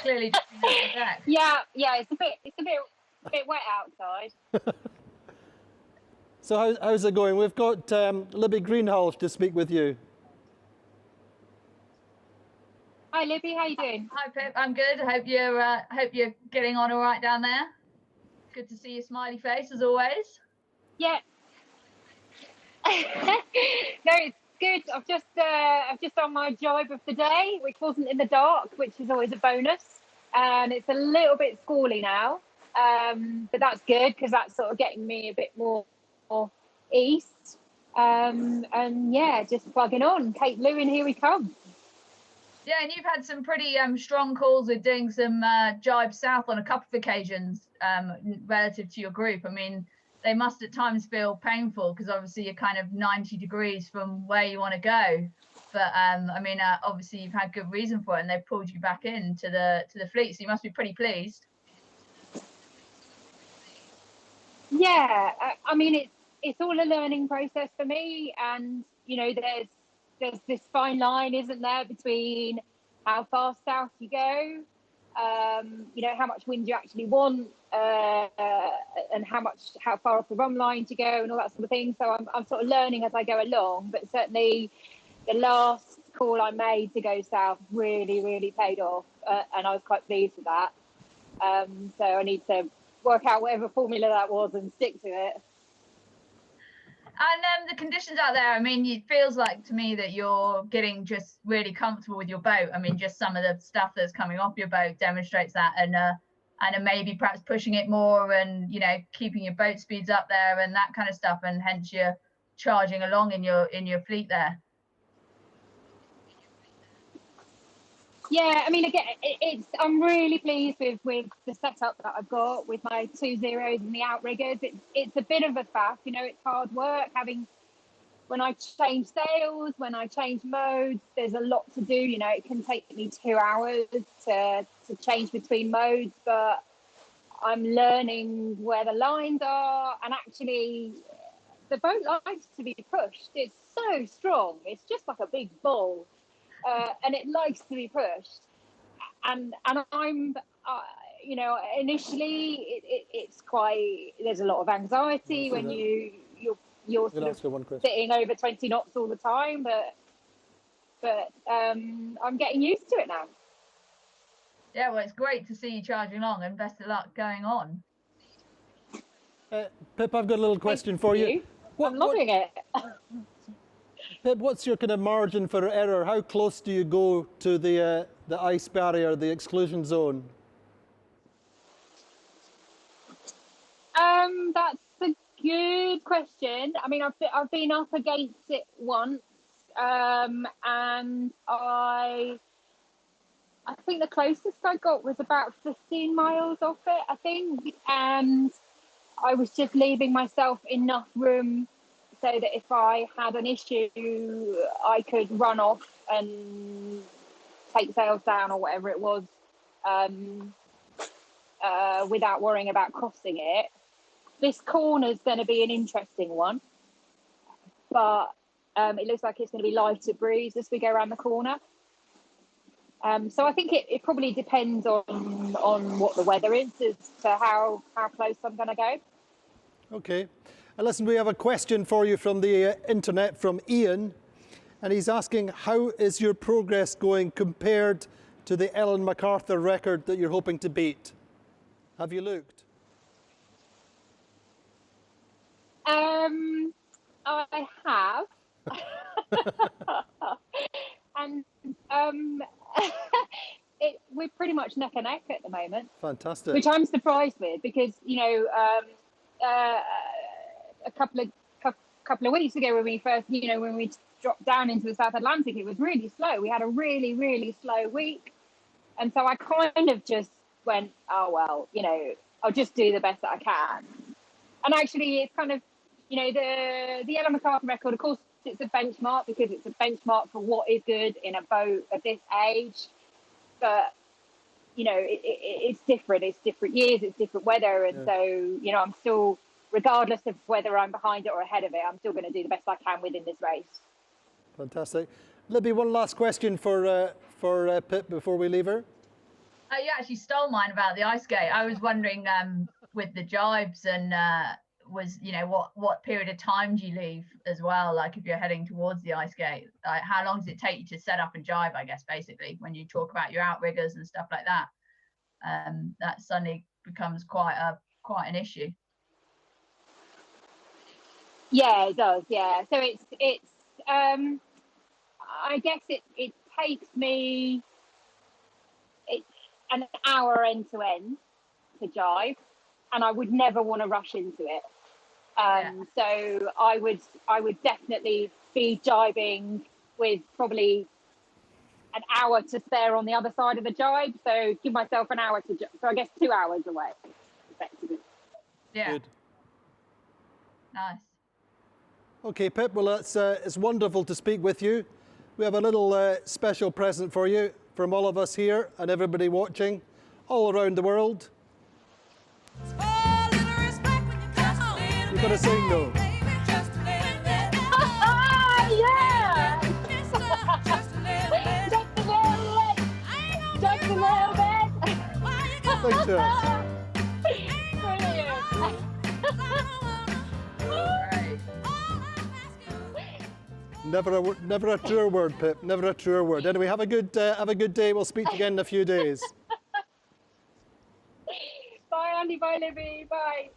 clearly drying out the deck. Yeah, it's a bit wet outside. So how's it going? We've got Libby Greenhalgh to speak with you. Hi Libby, how you doing? Hi Pip, I'm good. Hope you're getting on all right down there. Good to see your smiley face as always. Yeah. No, it's good. I've just done my jive of the day, which wasn't in the dark, which is always a bonus. And it's a little bit squally now, but that's good because that's sort of getting me a bit more east. And yeah, just plugging on. Cape Lewin, here we come. Yeah, and you've had some pretty strong calls with doing some jive south on a couple of occasions relative to your group. I mean, they must at times feel painful because obviously you're kind of 90 degrees from where you want to go. But I mean, obviously you've had good reason for it, and they've pulled you back into the fleet, so you must be pretty pleased. Yeah, I mean, it's all a learning process for me, and you know, there's this fine line, isn't there, between how far south you go, you know, how much wind you actually want, and how far off the run line to go, and all that sort of thing. So I'm sort of learning as I go along. But certainly, the last call I made to go south really paid off, and I was quite pleased with that. So I need to work out whatever formula that was and stick to it. And the conditions out there, I mean, it feels like to me that you're getting just really comfortable with your boat. I mean, just some of the stuff that's coming off your boat demonstrates that, and maybe perhaps pushing it more, and you know, keeping your boat speeds up there and that kind of stuff, and hence you're charging along in your fleet there. Yeah, I mean, again, I'm really pleased with the setup that I've got with my 2 zeros and the outriggers. It's a bit of a faff, you know, it's hard work when I change sails, when I change modes, there's a lot to do. You know, it can take me 2 hours to change between modes, but I'm learning where the lines are, and actually the boat likes to be pushed. It's so strong. It's just like a big bull. And it likes to be pushed, and I'm, you know, initially it's quite. There's a lot of anxiety when you're sort of sitting over 20 knots all the time, but I'm getting used to it now. Yeah, well, it's great to see you charging along, and best of luck going on. Pip, I've got a little question for you. I'm loving it. Pip, what's your kind of margin for error? How close do you go to the ice barrier, the exclusion zone? That's a good question. I mean, I've been up against it once, and I think the closest I got was about 15 miles off it, I think, and I was just leaving myself enough room so that if I had an issue, I could run off and take sails down or whatever it was, without worrying about crossing it. This corner's going to be an interesting one, but it looks like it's going to be lighter breeze as we go around the corner. So I think it probably depends on what the weather is as to how close I'm going to go. Okay. And listen, we have a question for you from the internet from Ian, and he's asking, how is your progress going compared to the Ellen MacArthur record that you're hoping to beat? Have you looked? I have. And we're pretty much neck and neck at the moment. Fantastic. Which I'm surprised with, because you know, a couple of weeks ago when we dropped down into the South Atlantic, it was really slow. We had a really slow week, and so I kind of just went, oh well, you know, I'll just do the best that I can. And actually, it's kind of, you know, the Ellen MacArthur record, of course, it's a benchmark because it's a benchmark for what is good in a boat of this age. But, you know, it's different. It's different years, it's different weather. And so, you know, I'm still, regardless of whether I'm behind it or ahead of it, I'm still going to do the best I can within this race. Fantastic. Libby, one last question for Pip before we leave her. You actually stole mine about the ice skate. I was wondering with the jibes and what period of time do you leave as well? Like if you're heading towards the ice skate, like how long does it take you to set up and jibe? I guess basically when you talk about your outriggers and stuff like that, that suddenly becomes quite an issue. Yeah, it does. Yeah, so it's I guess it takes me an hour end to end to jive, and I would never want to rush into it. So I would definitely be jibing with probably an hour to spare on the other side of the jibe. So give myself an hour to, so I guess 2 hours away, effectively. Yeah. Good. Nice. Okay, Pip, well, it's wonderful to speak with you. We have a little special present for you from all of us here and everybody watching all around the world. You've got to sing, though. Yeah! Just a little bit. Thanks, Never a truer word, Pip. Never a truer word. Anyway, have a good day. We'll speak again in a few days. Bye, Andy. Bye, Libby. Bye.